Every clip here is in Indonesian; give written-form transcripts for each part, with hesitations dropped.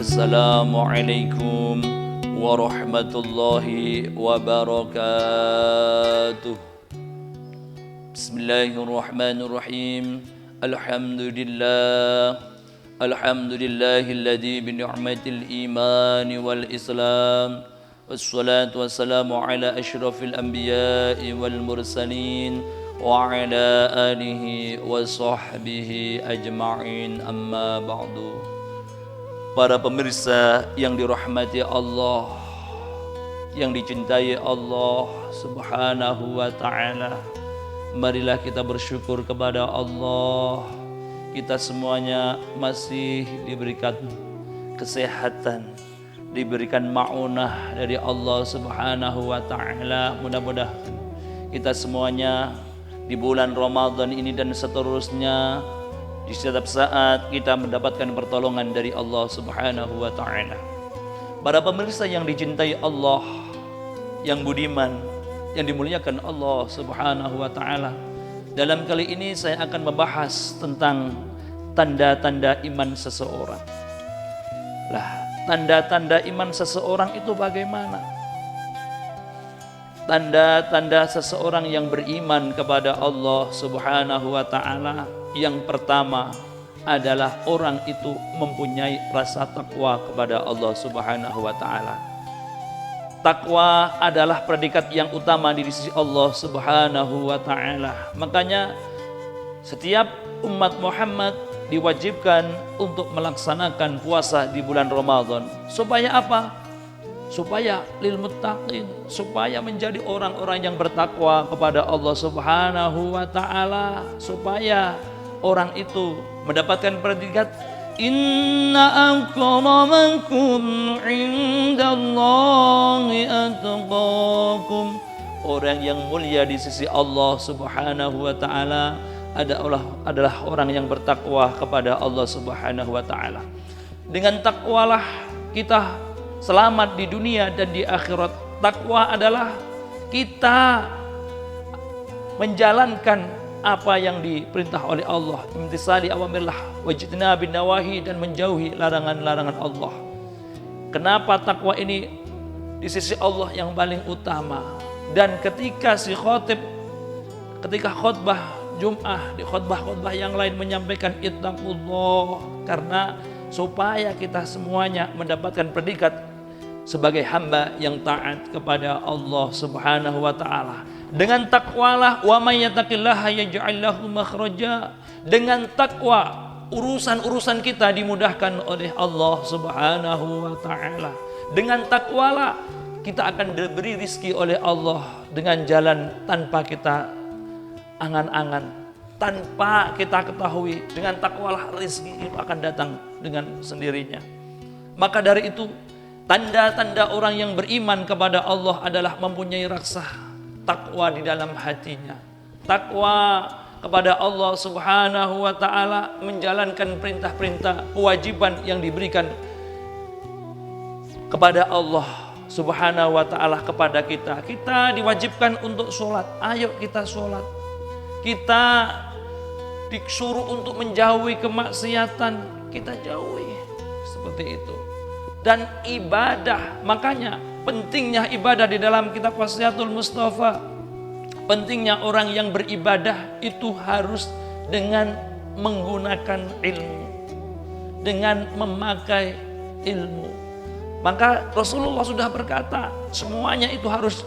Assalamualaikum warahmatullahi wabarakatuh. Bismillahirrahmanirrahim. Alhamdulillahilladzi bi ni'matil iman wal islam. Wassalatu wassalamu ala asyrafil anbiya'i wal mursalin wa ala alihi wa sahbihi ajma'in, amma ba'du. Para pemirsa yang dirahmati Allah, yang dicintai Allah Subhanahu wa ta'ala, marilah kita bersyukur kepada Allah. Kita semuanya masih diberikan kesehatan, diberikan ma'unah dari Allah Subhanahu wa ta'ala. Mudah-mudahan kita semuanya di bulan Ramadan ini dan seterusnya, di setiap saat kita mendapatkan pertolongan dari Allah Subhanahu wa ta'ala. Para pemirsa yang dicintai Allah, yang budiman, yang dimuliakan Allah Subhanahu wa ta'ala, dalam kali ini saya akan membahas tentang tanda-tanda iman seseorang. Lah, tanda-tanda iman seseorang itu bagaimana? Tanda-tanda seseorang yang beriman kepada Allah Subhanahu wa ta'ala, yang pertama adalah orang itu mempunyai rasa takwa kepada Allah Subhanahu wa ta'ala. Takwa adalah predikat yang utama di sisi Allah Subhanahu wa ta'ala. Makanya setiap umat Muhammad diwajibkan untuk melaksanakan puasa di bulan Ramadan. Supaya apa? Supaya lil muttaqin, supaya menjadi orang-orang yang bertakwa kepada Allah Subhanahu wa ta'ala, supaya orang itu mendapatkan predikat inna akramakum indallahi atqakum. Orang yang mulia di sisi Allah Subhanahu wa ta'ala adalah orang yang bertakwa kepada Allah Subhanahu wa ta'ala. Dengan takwalah kita selamat di dunia dan di akhirat. Takwa adalah kita menjalankan apa yang diperintah oleh Allah, imtisali awamirillah wajtinabin nawahi, dan menjauhi larangan-larangan Allah. Kenapa takwa ini di sisi Allah yang paling utama? Dan ketika si khotib, ketika khutbah Jum'ah, di khutbah-khutbah yang lain menyampaikan ittaqullah, karena supaya kita semuanya mendapatkan predikat sebagai hamba yang taat kepada Allah Subhanahu wa ta'ala. Dengan takwalah wa may yattaqillaha yaj'al lahu makhraja. Dengan takwa urusan-urusan kita dimudahkan oleh Allah Subhanahu wa ta'ala. Dengan takwalah kita akan diberi rizki oleh Allah dengan jalan tanpa kita angan-angan, tanpa kita ketahui. Dengan takwalah rizki itu akan datang dengan sendirinya. Maka dari itu, tanda-tanda orang yang beriman kepada Allah adalah mempunyai rasa takwa di dalam hatinya. Takwa kepada Allah Subhanahu wa ta'ala, menjalankan perintah-perintah, kewajiban yang diberikan kepada Allah Subhanahu wa ta'ala kepada kita. Kita diwajibkan untuk sholat, ayo kita sholat. Kita disuruh untuk menjauhi kemaksiatan, kita jauhi. Seperti itu. Dan ibadah, makanya pentingnya ibadah di dalam kitab Wasiatul Mustafa. Pentingnya orang yang beribadah itu harus dengan menggunakan ilmu, dengan memakai ilmu. Maka Rasulullah sudah berkata, semuanya itu harus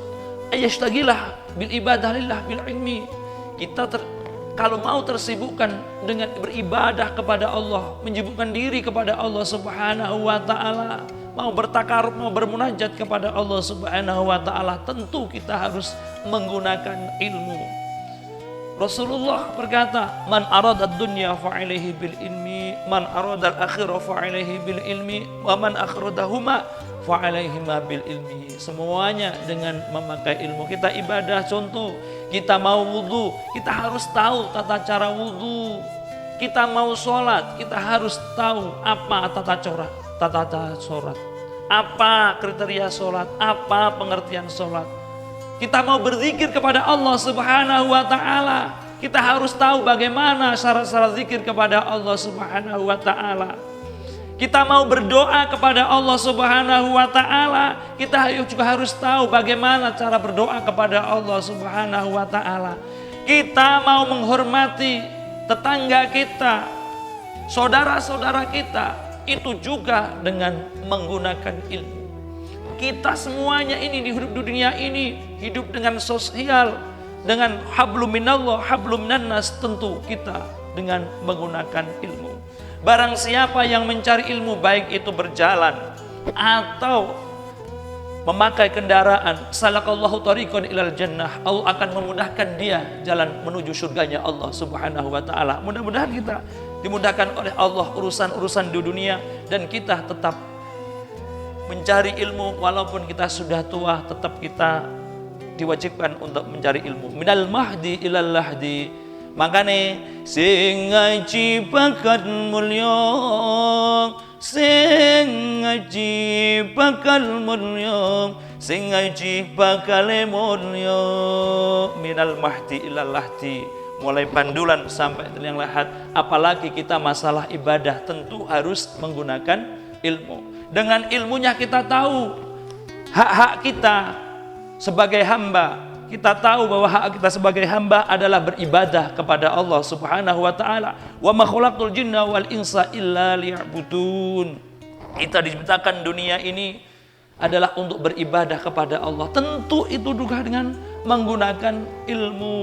ayyastagilah bil ibadah lillah bil ilmi. Kita kalau mau tersibukkan dengan beribadah kepada Allah, menyibukkan diri kepada Allah Subhanahu wa ta'ala, mau bertakarub, mau bermunajat kepada Allah Subhanahu wa ta'ala, tentu kita harus menggunakan ilmu. Rasulullah berkata, man aradad dunya fa'alaihi bil ilmi, man aradal akhirah fa'alaihi bil ilmi, wa man akhradahuma fa'alaihima bil ilmi. Semuanya dengan memakai ilmu. Kita ibadah, contoh, kita mau wudu, kita harus tahu tata cara wudu. Kita mau sholat, kita harus tahu apa tata cara sholat, apa kriteria sholat, apa pengertian sholat. Kita mau berzikir kepada Allah Subhanahu wa ta'ala, kita harus tahu bagaimana syarat-syarat zikir kepada Allah Subhanahu wa ta'ala. Kita mau berdoa kepada Allah Subhanahu wa taala, kita juga harus tahu bagaimana cara berdoa kepada Allah Subhanahu wa taala. Kita mau menghormati tetangga kita, saudara-saudara kita, itu juga dengan menggunakan ilmu. Kita semuanya ini di dunia ini hidup dengan sosial, dengan hablum minallah, hablum minannas, tentu kita dengan menggunakan ilmu. Barang siapa yang mencari ilmu, baik itu berjalan atau memakai kendaraan, salakallahu tariqan ilal jannah, Allah akan memudahkan dia jalan menuju surganya Allah Subhanahu wa taala. Mudah-mudahan kita dimudahkan oleh Allah urusan-urusan di dunia, dan kita tetap mencari ilmu walaupun kita sudah tua, tetap kita diwajibkan untuk mencari ilmu. Minal mahdi ilal lahdi. Makane sing ngaji bakat mulya, sing ngaji bakal mulya, sing ngaji bakal mulya. Minal mahdi ilal lahdi, mulai pandulan sampai yang lahat. Apalagi kita masalah ibadah, tentu harus menggunakan ilmu. Dengan ilmunya kita tahu hak-hak kita sebagai hamba. Kita tahu bahwa hak kita sebagai hamba adalah beribadah kepada Allah Subhanahu wa taala. Wa ma khalaqtul jinna wal insa illa liya'budun. Kita diciptakan dunia ini adalah untuk beribadah kepada Allah. Tentu itu juga dengan menggunakan ilmu.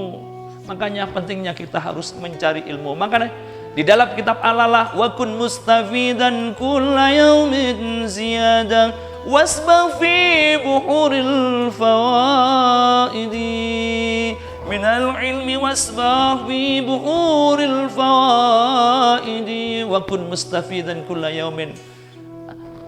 Makanya pentingnya kita harus mencari ilmu. Makanya di dalam kitab Al-Alah, wa kun mustafidan kulla yaumin ziyadah wasbah fi buhuril fawaidi minal ilmi wasbah fi buhuril fawaidi wa kun mustafidan kulla yaumin.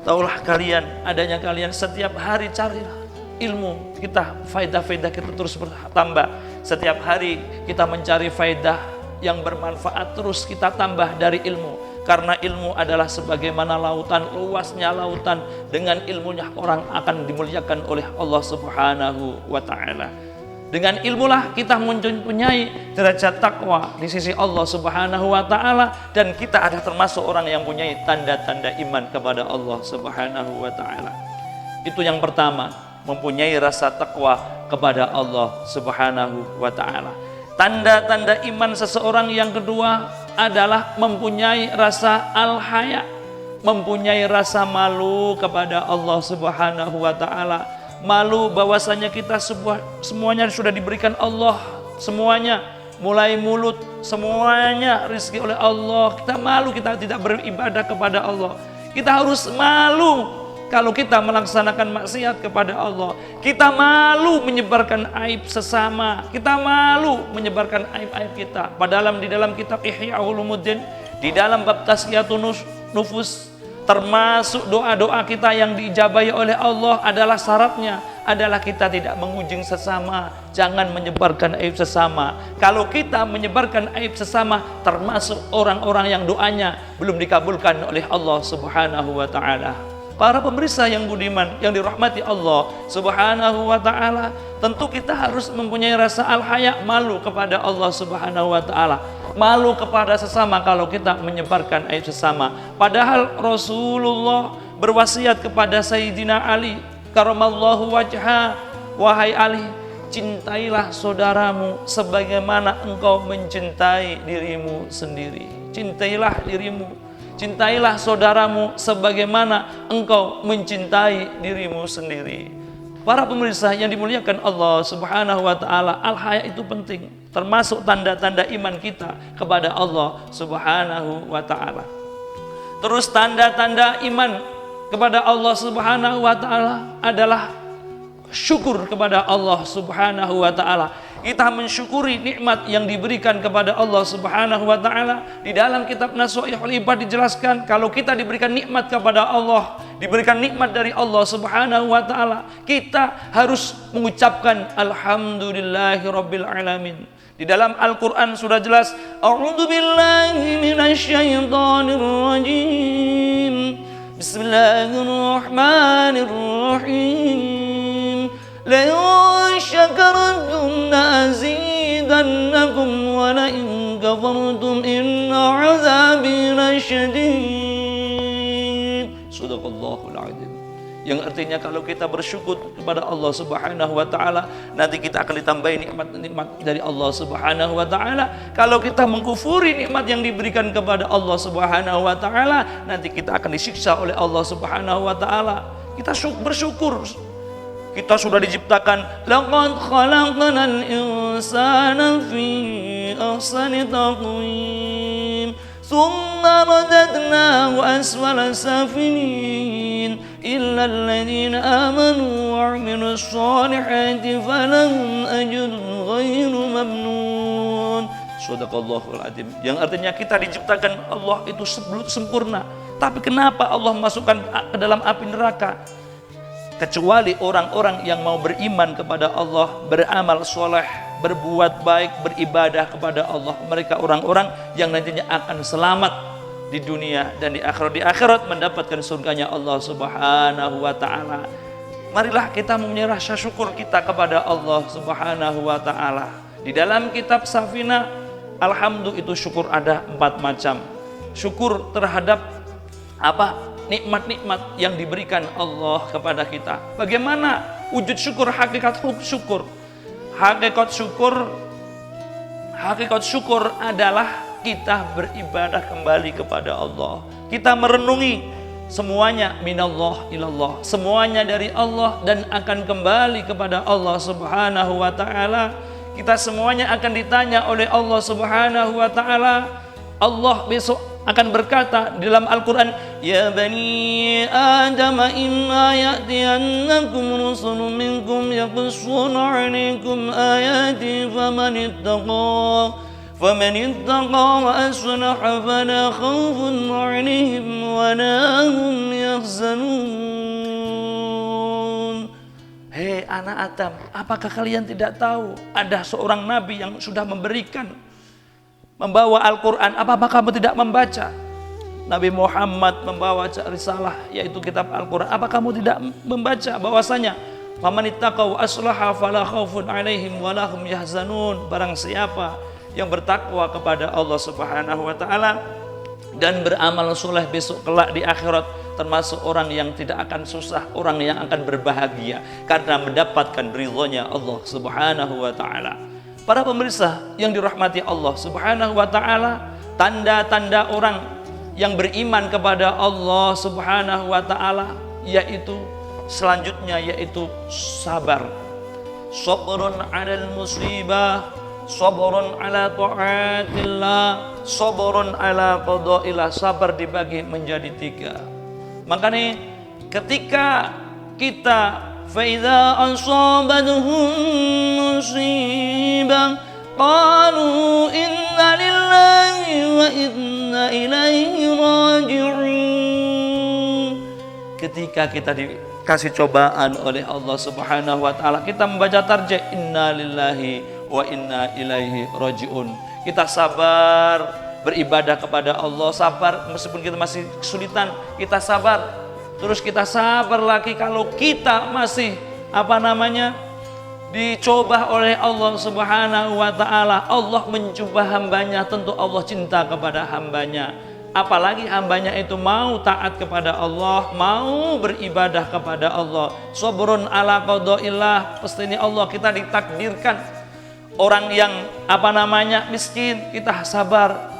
Taulah kalian, adanya kalian setiap hari carilah ilmu kita, faedah-faedah kita terus bertambah. Setiap hari kita mencari faedah yang bermanfaat, terus kita tambah dari ilmu. Karena ilmu adalah sebagaimana lautan, luasnya lautan. Dengan ilmunya orang akan dimuliakan oleh Allah Subhanahu wa ta'ala. Dengan ilmulah kita mempunyai derajat takwa di sisi Allah Subhanahu wa ta'ala, dan kita ada termasuk orang yang mempunyai tanda-tanda iman kepada Allah Subhanahu wa ta'ala. Itu yang pertama, mempunyai rasa takwa kepada Allah Subhanahu wa ta'ala. Tanda-tanda iman seseorang yang kedua adalah mempunyai rasa al-haya, mempunyai rasa malu kepada Allah Subhanahu wa ta'ala. Malu bahwasanya kita semuanya sudah diberikan Allah, semuanya mulai mulut, semuanya rezeki oleh Allah. Kita malu kita tidak beribadah kepada Allah. Kita harus malu kalau kita melaksanakan maksiat kepada Allah. Kita malu menyebarkan aib sesama. Kita malu menyebarkan aib-aib kita. Padahal di dalam kitab Ihya Ulumuddin, di dalam bab Tazkiyatun Nufus, termasuk doa-doa kita yang diijabahi oleh Allah adalah syaratnya adalah kita tidak mengunjing sesama, jangan menyebarkan aib sesama. Kalau kita menyebarkan aib sesama, termasuk orang-orang yang doanya belum dikabulkan oleh Allah Subhanahu wa ta'ala. Para pemirsa yang budiman, yang dirahmati Allah Subhanahu wa ta'ala, tentu kita harus mempunyai rasa al-haya, malu kepada Allah Subhanahu wa ta'ala, malu kepada sesama kalau kita menyebarkan aib sesama. Padahal Rasulullah berwasiat kepada Sayyidina Ali karamallahu wajha, wahai Ali, cintailah saudaramu sebagaimana engkau mencintai dirimu sendiri. Cintailah dirimu, cintailah saudaramu sebagaimana engkau mencintai dirimu sendiri. Para pemirsa yang dimuliakan Allah Subhanahu wa ta'ala, al-haya itu penting, termasuk tanda-tanda iman kita kepada Allah Subhanahu wa ta'ala. Terus tanda-tanda iman kepada Allah Subhanahu wa ta'ala adalah syukur kepada Allah Subhanahu wa ta'ala. Kita mensyukuri nikmat yang diberikan kepada Allah Subhanahu wa ta'ala. Di dalam kitab Nasuhul Ibad dijelaskan, kalau kita diberikan nikmat kepada Allah, diberikan nikmat dari Allah Subhanahu wa ta'ala, kita harus mengucapkan alhamdulillahirabbil alamin. Di dalam Al-Quran sudah jelas, a'udzu billahi minasyaitonir rajim, bismillahirrahmanirrahim. لَإِن شَكَرْتُمْ لَأَزِيدَنَّكُمْ وَلَئِن كَفَرْتُمْ إِنَّ عَذَابِي لَشَدِيدٌ. Yang artinya kalau kita bersyukur kepada Allah Subhanahu wa taala, nanti kita akan ditambahi nikmat-nikmat dari Allah Subhanahu wa taala. Kalau kita mengkufuri nikmat yang diberikan kepada Allah Subhanahu wa taala, nanti kita akan disiksa oleh Allah Subhanahu wa taala. Kita bersyukur. Kita sudah diciptakan, laqad khalaqnal insana fi ahsani taqwim. ثم رددناه أسفل سافلين إلا الذين آمنوا وعملوا الصالحات فلهم أجر غير ممنون. Shadaqallahul adzim. Yang artinya kita diciptakan Allah itu sempurna. Tapi kenapa Allah masukkan ke dalam api neraka? Kecuali orang-orang yang mau beriman kepada Allah, beramal soleh, berbuat baik, beribadah kepada Allah. Mereka orang-orang yang nantinya akan selamat di dunia dan di akhirat. Di akhirat mendapatkan surganya Allah Subhanahu wa ta'ala. Marilah kita mempunyai rasa syukur kita kepada Allah Subhanahu wa ta'ala. Di dalam kitab Safina, alhamdulillah itu syukur ada 4 macam. Syukur terhadap nikmat-nikmat yang diberikan Allah kepada kita. Bagaimana wujud syukur, hakikat syukur? Hakikat syukur adalah kita beribadah kembali kepada Allah. Kita merenungi semuanya minallah ilallah, semuanya dari Allah dan akan kembali kepada Allah Subhanahu wa ta'ala. Kita semuanya akan ditanya oleh Allah Subhanahu wa ta'ala. Allah besok akan berkata di dalam Al-Quran, Ya bani Adam imma ya'tiyannakum rusulun minkum yaqussuna 'alaikum ayati faman ittaqa wa aslaha fala khawfun 'alaihim wa la hum yahzanun. Hei anak Adam, apakah kalian tidak tahu ada seorang nabi yang sudah membawa Al-Quran? Apakah kamu tidak membaca? Nabi Muhammad membawa risalah, yaitu kitab Al-Quran. Apa kamu tidak membaca bahwasanya faman ittaqa wa aslaha fala khaufun 'alaihim wa lahum yahzanun. Barang siapa yang bertakwa kepada Allah Subhanahu wa taala dan beramal soleh besok kelak di akhirat, termasuk orang yang tidak akan susah, orang yang akan berbahagia karena mendapatkan ridhonya Allah Subhanahu wa taala. Para pemirsa yang dirahmati Allah Subhanahu wa ta'ala, tanda-tanda orang yang beriman kepada Allah Subhanahu wa ta'ala yaitu selanjutnya yaitu sabar. Sabrun 'alal musibah, sabrun 'ala ta'atillah, sabrun 'ala qada'illah. Sabar dibagi menjadi 3. Makanya ketika kita فَإِذَا أَصَابَتْهُم مُّصِيبَةٌ قَالُوا إِنَّا لِلَّهِ وَإِنَّا إِلَيْهِ رَاجِعُونَ. Ketika kita dikasih cobaan oleh Allah Subhanahu wa taala, kita membaca tarjih inna lillahi wa inna ilaihi raji'un. Kita sabar beribadah kepada Allah, sabar meskipun kita masih kesulitan, kita sabar. Terus kita sabar lagi kalau kita masih dicoba oleh Allah Subhanahu wa ta'ala. Allah mencoba hambanya, tentu Allah cinta kepada hambanya. Apalagi hambanya itu mau taat kepada Allah, mau beribadah kepada Allah. Sabrun ala qada'illah, pastinya Allah kita ditakdirkan orang yang miskin, kita sabar.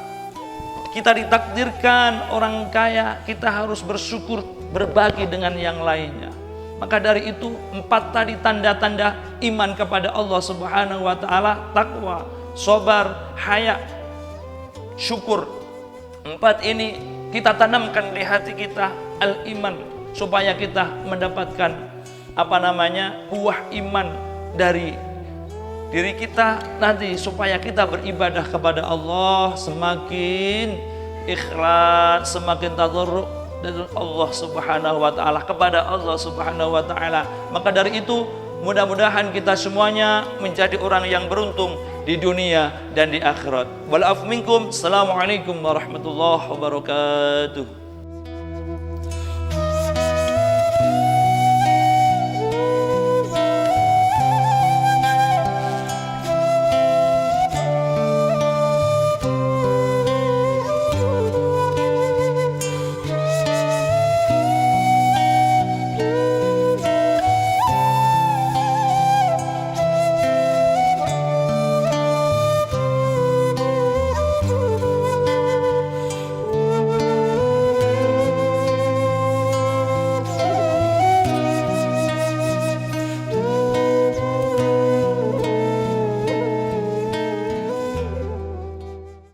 Kita ditakdirkan orang kaya, kita harus bersyukur, berbagi dengan yang lainnya. Maka dari itu 4 tadi tanda-tanda iman kepada Allah Subhanahu wa ta'ala: takwa, sabar, haya, syukur. 4 ini kita tanamkan di hati kita, al-iman, supaya kita mendapatkan buah iman dari diri kita nanti, supaya kita beribadah kepada Allah semakin ikhlas, semakin tadarruk dari Allah Subhanahu wa ta'ala kepada Allah Subhanahu wa ta'ala. Maka dari itu mudah-mudahan kita semuanya menjadi orang yang beruntung di dunia dan di akhirat. Wal afu minkum. Assalamualaikum warahmatullahi wabarakatuh.